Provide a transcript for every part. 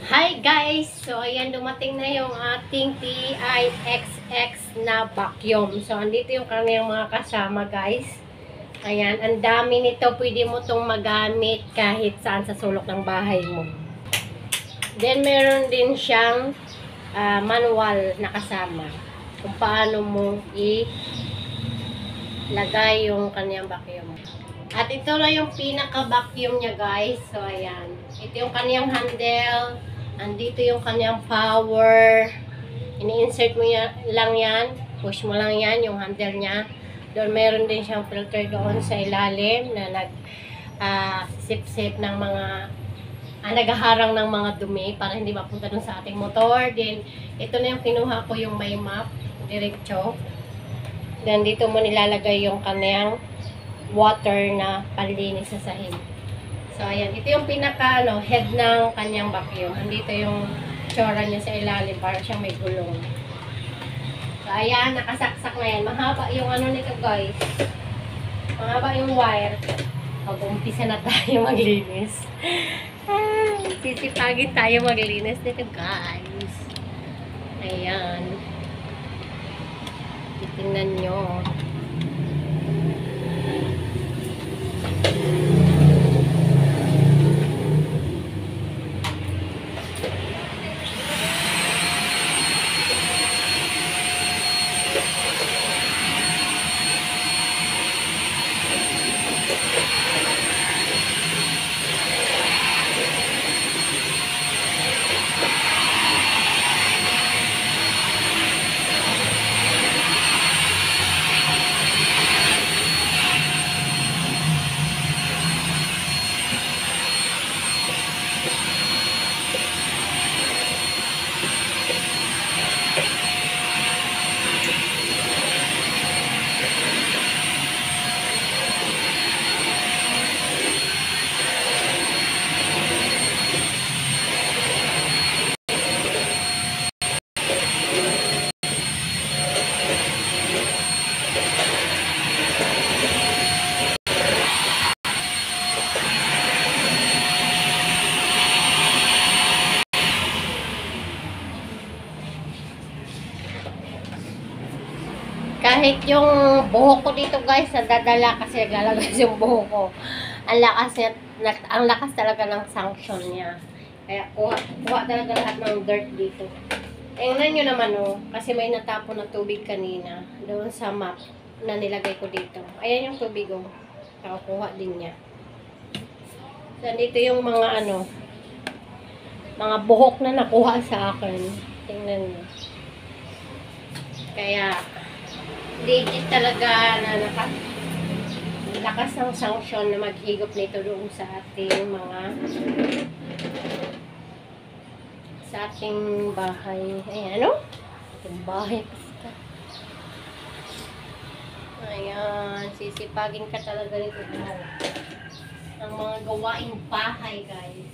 Hi guys! So ayan, dumating na yung ating TIXX na vacuum. So andito yung kanyang mga kasama guys. Ayan, ang dami nito. Pwede mo itong magamit kahit saan sa sulok ng bahay mo. Then meron din siyang manual na kasama. Kung paano mo ilagay yung kanyang vacuum. At ito na yung pinaka-vacuum niya guys. So ayan. Ito yung kanyang handle. Andito yung kanyang power. Ini-insert mo lang yan. Push mo lang yan, yung handle niya. Doon meron din siyang filter doon sa ilalim na sip-sip ng mga naghaharang ng mga dumi para hindi mapunta doon sa ating motor. Then, ito na yung kinuha ko yung may map. Diretso. Then, dito mo nilalagay yung kanyang water na panlinis sa sahig. So, ayan. Ito yung pinaka, head ng kanyang vacuum. Andito yung tsura niya sa ilalim. Para siyang may gulong. So, ayan. Nakasaksak na yan. Mahaba yung nito, guys. Mahaba yung wire. Mag-umpisa na tayo maglinis. Sisipagin tayo maglinis nito, guys. Ayan. Titingnan nyo. Kahit yung buhok ko dito guys, nadadala kasi naglalagay yung buhok ko. Ang lakas talaga ng sanction niya. Kaya kuha talaga lahat ng dirt dito. Tingnan nyo naman kasi may natapon na tubig kanina doon sa map na nilagay ko dito. Ayan yung tubig kuha din niya. So, dito yung mga mga buhok na nakuha sa akin. Tingnan nyo. Kaya legit talaga na lakas ng sanction na maghigop nito doon sa ating bahay. Ayan, ating bahay. Ayan, sisipagin ka talaga nito ang mga gawaing bahay, guys.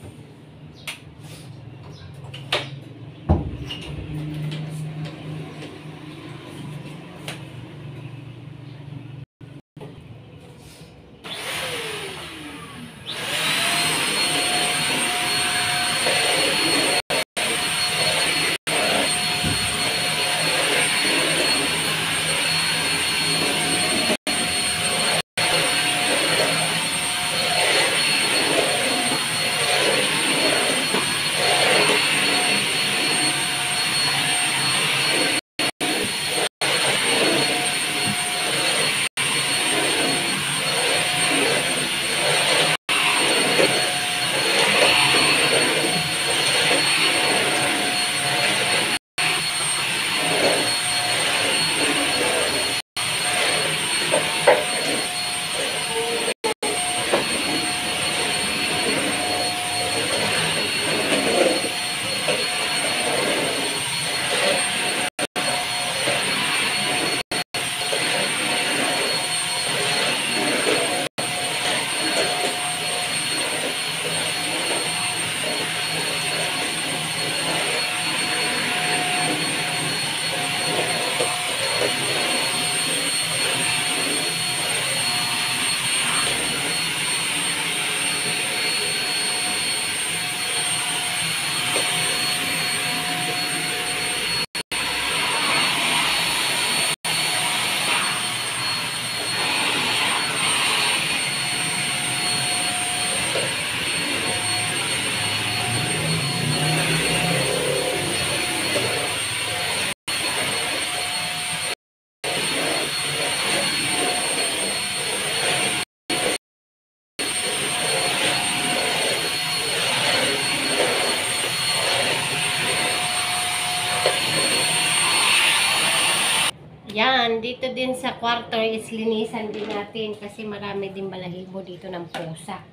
dito din sa kwarto is linisan din natin kasi marami din balahibo dito ng pusa.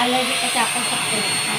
Allergy kasi ako sa pusa.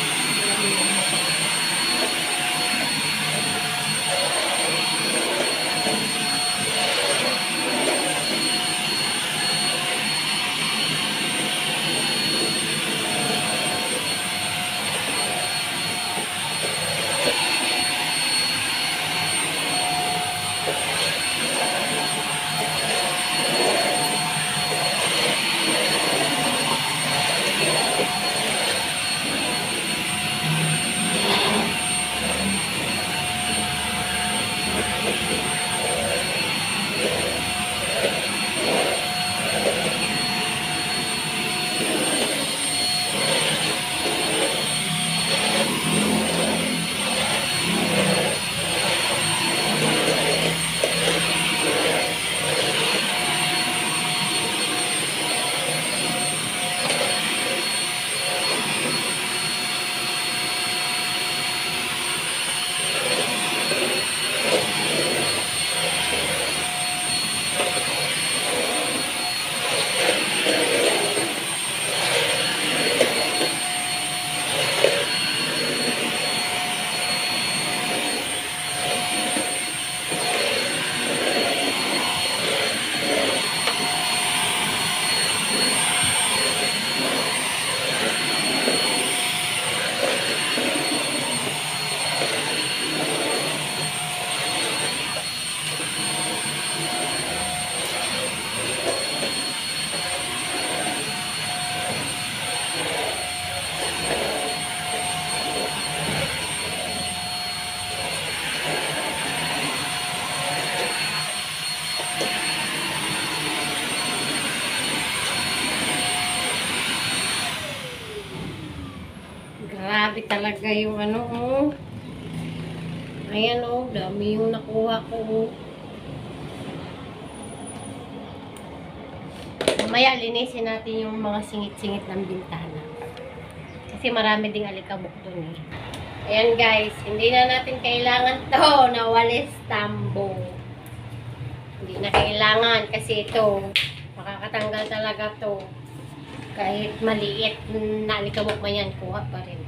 Grabe talaga yung ano, oh. Ayan, oh. Dami yung nakuha ko, oh. Mamaya, linisin natin yung mga singit-singit ng bintana. Kasi marami ding alikabok dun, eh. Ayan, guys. Hindi na natin kailangan to na walis tambo. Hindi na kailangan kasi ito, makakatanggal talaga to. Kahit maliit na alikabok man yan, kuha pa rin.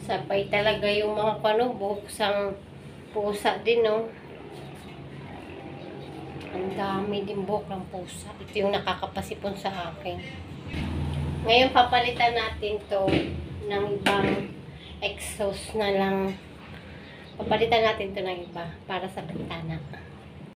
Sabay talaga yung mga buksang pusa din, no? Ang dami din buhok ng pusa. Ito yung nakakapasipon sa akin. Ngayon, papalitan natin to ng ibang exhaust na lang. Papalitan natin to ng iba para sa bintana.